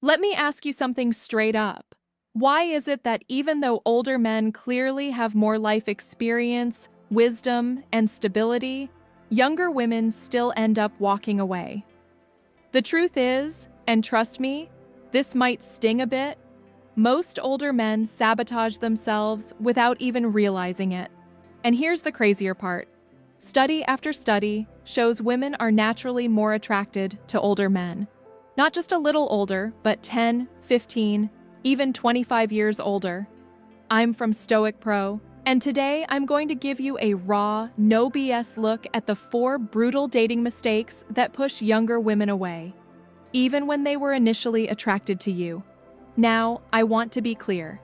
Let me ask you something straight up. Why is it that even though older men clearly have more life experience, wisdom, and stability, younger women still end up walking away? The truth is, and trust me, this might sting a bit, most older men sabotage themselves without even realizing it. And here's the crazier part. Study after study shows women are naturally more attracted to older men. Not just a little older, but 10, 15, even 25 years older. I'm from Stoic Pro, and today I'm going to give you a raw, no BS look at the 4 brutal dating mistakes that push younger women away, even when they were initially attracted to you. Now, I want to be clear.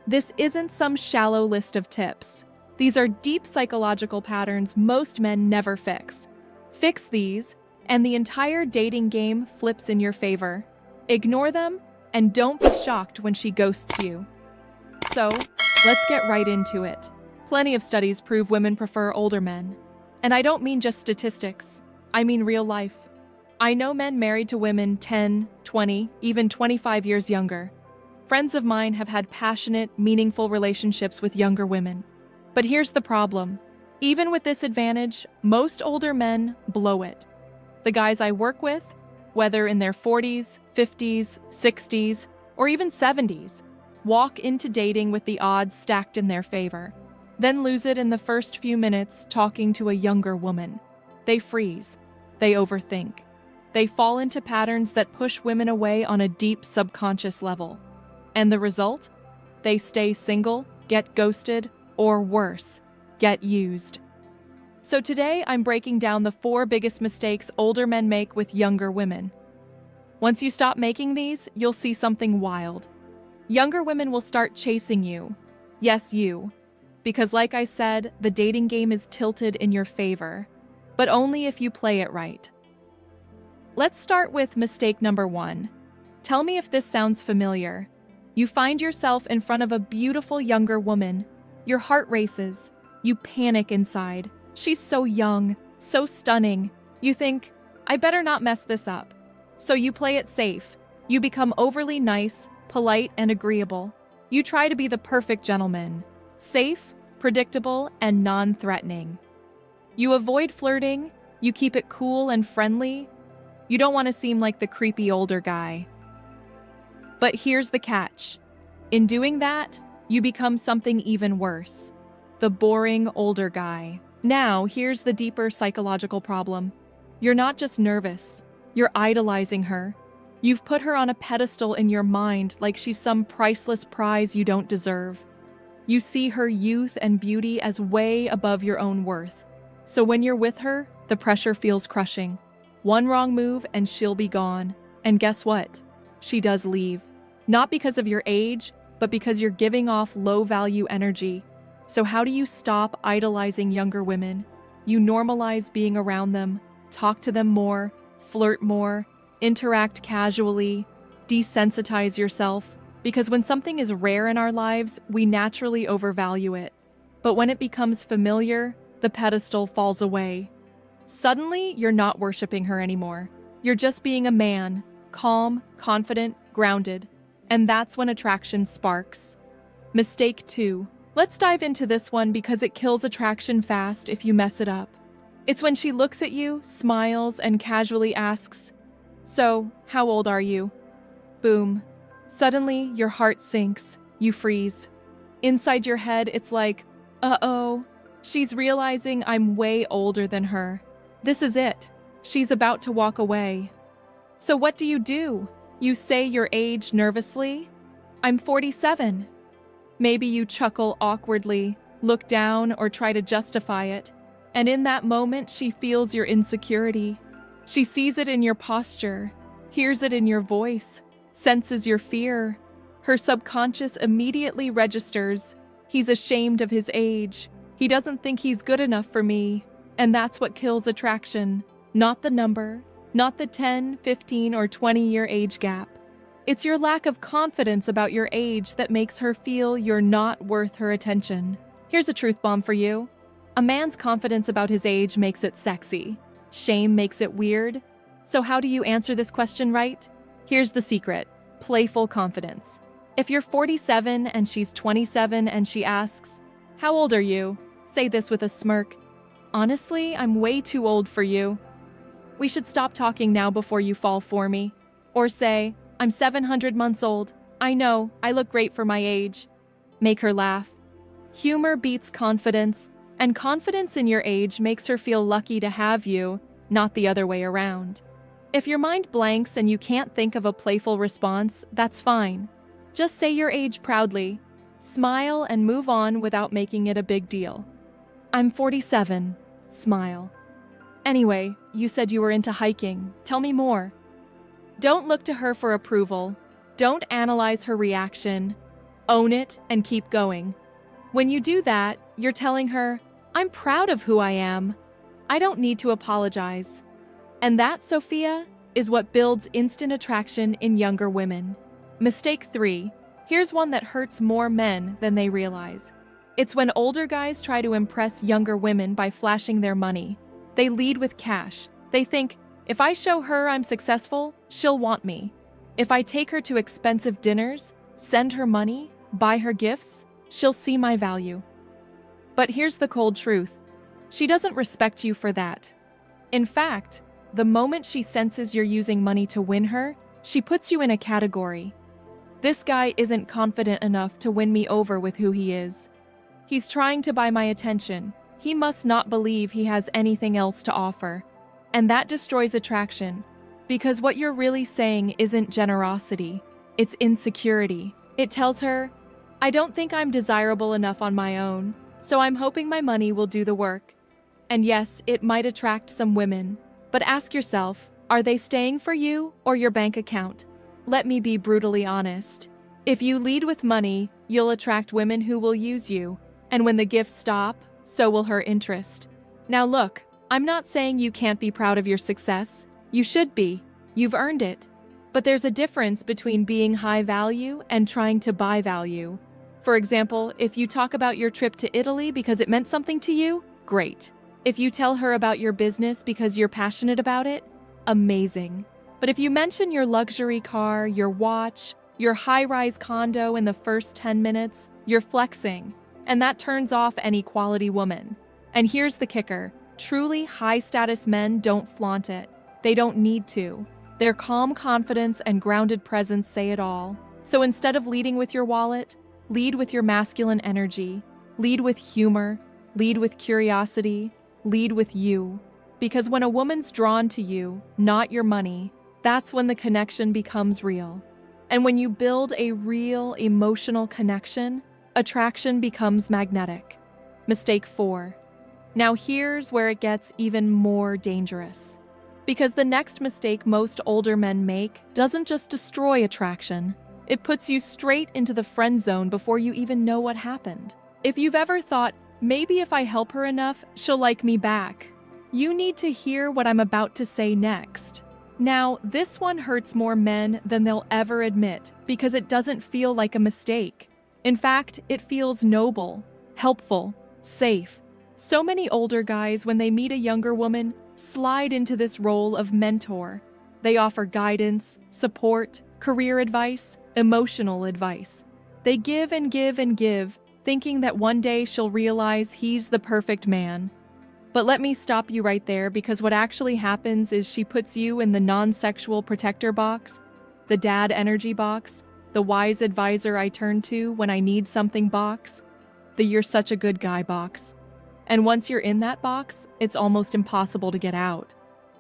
This isn't some shallow list of tips. These are deep psychological patterns most men never fix. Fix these, and the entire dating game flips in your favor. Ignore them, and don't be shocked when she ghosts you. So, let's get right into it. Plenty of studies prove women prefer older men. And I don't mean just statistics. I mean real life. I know men married to women 10, 20, even 25 years younger. Friends of mine have had passionate, meaningful relationships with younger women. But here's the problem. Even with this advantage, most older men blow it. The guys I work with, whether in their 40s, 50s, 60s, or even 70s, walk into dating with the odds stacked in their favor, then lose it in the first few minutes talking to a younger woman. They freeze. They overthink. They fall into patterns that push women away on a deep subconscious level. And the result? They stay single, get ghosted, or worse, get used. So today I'm breaking down the 4 biggest mistakes older men make with younger women. Once you stop making these, you'll see something wild. Younger women will start chasing you. Yes, you. Because like I said, the dating game is tilted in your favor. But only if you play it right. Let's start with mistake number 1. Tell me if this sounds familiar. You find yourself in front of a beautiful younger woman. Your heart races. You panic inside. She's so young, so stunning. You think, I better not mess this up. So you play it safe. You become overly nice, polite, and agreeable. You try to be the perfect gentleman. Safe, predictable, and non-threatening. You avoid flirting. You keep it cool and friendly. You don't want to seem like the creepy older guy. But here's the catch. In doing that, you become something even worse. The boring older guy. Now, here's the deeper psychological problem. You're not just nervous. You're idolizing her. You've put her on a pedestal in your mind like she's some priceless prize you don't deserve. You see her youth and beauty as way above your own worth. So when you're with her, the pressure feels crushing. One wrong move and she'll be gone. And guess what? She does leave. Not because of your age, but because you're giving off low-value energy. So how do you stop idolizing younger women? You normalize being around them, talk to them more, flirt more, interact casually, desensitize yourself. Because when something is rare in our lives, we naturally overvalue it. But when it becomes familiar, the pedestal falls away. Suddenly, you're not worshiping her anymore. You're just being a man, calm, confident, grounded. And that's when attraction sparks. Mistake 2. Let's dive into this one because it kills attraction fast if you mess it up. It's when she looks at you, smiles, and casually asks, "So, how old are you?" Boom. Suddenly, your heart sinks. You freeze. Inside your head, it's like, uh-oh, she's realizing I'm way older than her. This is it. She's about to walk away. So what do? You say your age nervously? I'm 47. Maybe you chuckle awkwardly, look down, or try to justify it. And in that moment, she feels your insecurity. She sees it in your posture, hears it in your voice, senses your fear. Her subconscious immediately registers. He's ashamed of his age. He doesn't think he's good enough for me. And that's what kills attraction. Not the number, not the 10, 15, or 20-year age gap. It's your lack of confidence about your age that makes her feel you're not worth her attention. Here's a truth bomb for you. A man's confidence about his age makes it sexy. Shame makes it weird. So how do you answer this question right? Here's the secret. Playful confidence. If you're 47 and she's 27 and she asks, "How old are you?" say this with a smirk. "Honestly, I'm way too old for you. We should stop talking now before you fall for me." Or say, "I'm 700 months old. I know, I look great for my age." Make her laugh. Humor beats confidence, and confidence in your age makes her feel lucky to have you, not the other way around. If your mind blanks and you can't think of a playful response, that's fine. Just say your age proudly. Smile and move on without making it a big deal. "I'm 47. Smile. Anyway, you said you were into hiking. Tell me more." Don't look to her for approval. Don't analyze her reaction. Own it and keep going. When you do that, you're telling her, "I'm proud of who I am. I don't need to apologize." And that, Sophia, is what builds instant attraction in younger women. Mistake 3. Here's one that hurts more men than they realize. It's when older guys try to impress younger women by flashing their money. They lead with cash. They think, if I show her I'm successful, she'll want me. If I take her to expensive dinners, send her money, buy her gifts, she'll see my value. But here's the cold truth. She doesn't respect you for that. In fact, the moment she senses you're using money to win her, she puts you in a category. This guy isn't confident enough to win me over with who he is. He's trying to buy my attention. He must not believe he has anything else to offer. And that destroys attraction, because what you're really saying isn't generosity, it's insecurity. It tells her, "I don't think I'm desirable enough on my own, so I'm hoping my money will do the work." And yes, it might attract some women, but ask yourself, are they staying for you or your bank account? Let me be brutally honest. If you lead with money, you'll attract women who will use you, and when the gifts stop, so will her interest. Now look, I'm not saying you can't be proud of your success. You should be. You've earned it. But there's a difference between being high value and trying to buy value. For example, if you talk about your trip to Italy because it meant something to you, great. If you tell her about your business because you're passionate about it, amazing. But if you mention your luxury car, your watch, your high-rise condo in the first 10 minutes, you're flexing, and that turns off any quality woman. And here's the kicker. Truly high-status men don't flaunt it. They don't need to. Their calm confidence and grounded presence say it all. So instead of leading with your wallet, lead with your masculine energy. Lead with humor. Lead with curiosity. Lead with you. Because when a woman's drawn to you, not your money, that's when the connection becomes real. And when you build a real emotional connection, attraction becomes magnetic. Mistake 4. Now here's where it gets even more dangerous. Because the next mistake most older men make doesn't just destroy attraction, it puts you straight into the friend zone before you even know what happened. If you've ever thought, maybe if I help her enough, she'll like me back, you need to hear what I'm about to say next. Now, this one hurts more men than they'll ever admit because it doesn't feel like a mistake. In fact, it feels noble, helpful, safe. So many older guys, when they meet a younger woman, slide into this role of mentor. They offer guidance, support, career advice, emotional advice. They give and give and give, thinking that one day she'll realize he's the perfect man. But let me stop you right there, because what actually happens is she puts you in the non-sexual protector box, the dad energy box, the wise advisor I turn to when I need something box, the you're such a good guy box. And once you're in that box, it's almost impossible to get out.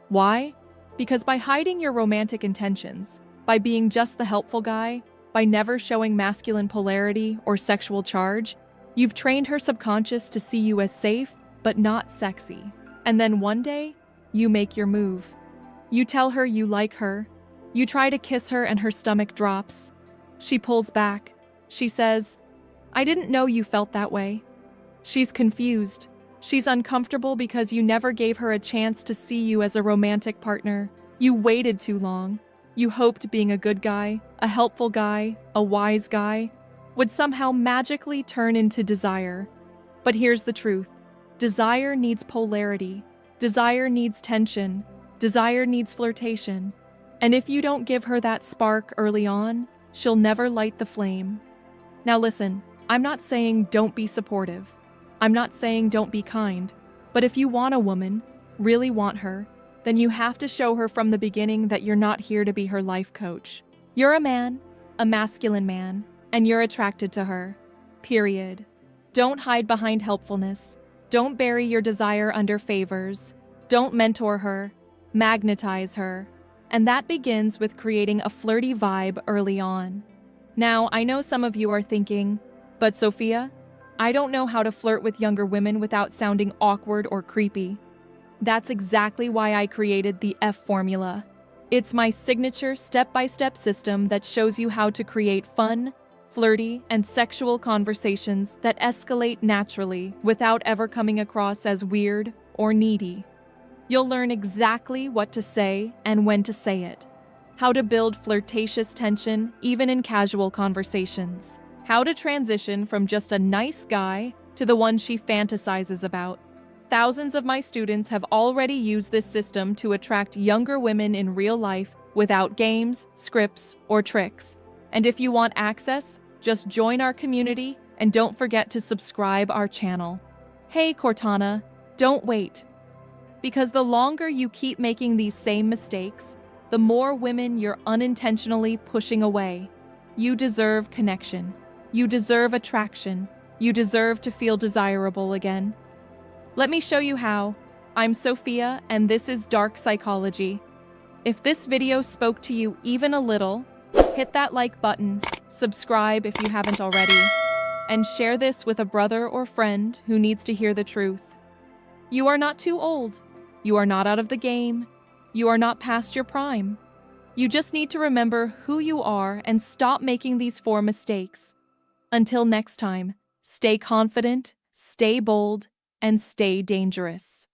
Why? Because by hiding your romantic intentions, by being just the helpful guy, by never showing masculine polarity or sexual charge, you've trained her subconscious to see you as safe, but not sexy. And then one day, you make your move. You tell her you like her. You try to kiss her and her stomach drops. She pulls back. She says, "I didn't know you felt that way." She's confused. She's uncomfortable because you never gave her a chance to see you as a romantic partner. You waited too long. You hoped being a good guy, a helpful guy, a wise guy, would somehow magically turn into desire. But here's the truth. Desire needs polarity. Desire needs tension. Desire needs flirtation. And if you don't give her that spark early on, she'll never light the flame. Now listen, I'm not saying don't be supportive. I'm not saying don't be kind. But if you want a woman, really want her, then you have to show her from the beginning that you're not here to be her life coach. You're a man, a masculine man, and you're attracted to her. Period. Don't hide behind helpfulness. Don't bury your desire under favors. Don't mentor her. Magnetize her. And that begins with creating a flirty vibe early on. Now, I know some of you are thinking, but Sophia, I don't know how to flirt with younger women without sounding awkward or creepy. That's exactly why I created the F formula. It's my signature step-by-step system that shows you how to create fun, flirty, and sexual conversations that escalate naturally without ever coming across as weird or needy. You'll learn exactly what to say and when to say it, how to build flirtatious tension even in casual conversations, how to transition from just a nice guy to the one she fantasizes about. Thousands of my students have already used this system to attract younger women in real life without games, scripts, or tricks. And if you want access, just join our community and don't forget to subscribe our channel. Hey Cortana, don't wait. Because the longer you keep making these same mistakes, the more women you're unintentionally pushing away. You deserve connection. You deserve attraction. You deserve to feel desirable again. Let me show you how. I'm Sophia, and this is Dark Psychology. If this video spoke to you even a little, hit that like button, subscribe if you haven't already, and share this with a brother or friend who needs to hear the truth. You are not too old. You are not out of the game. You are not past your prime. You just need to remember who you are and stop making these 4 mistakes. Until next time, stay confident, stay bold, and stay dangerous.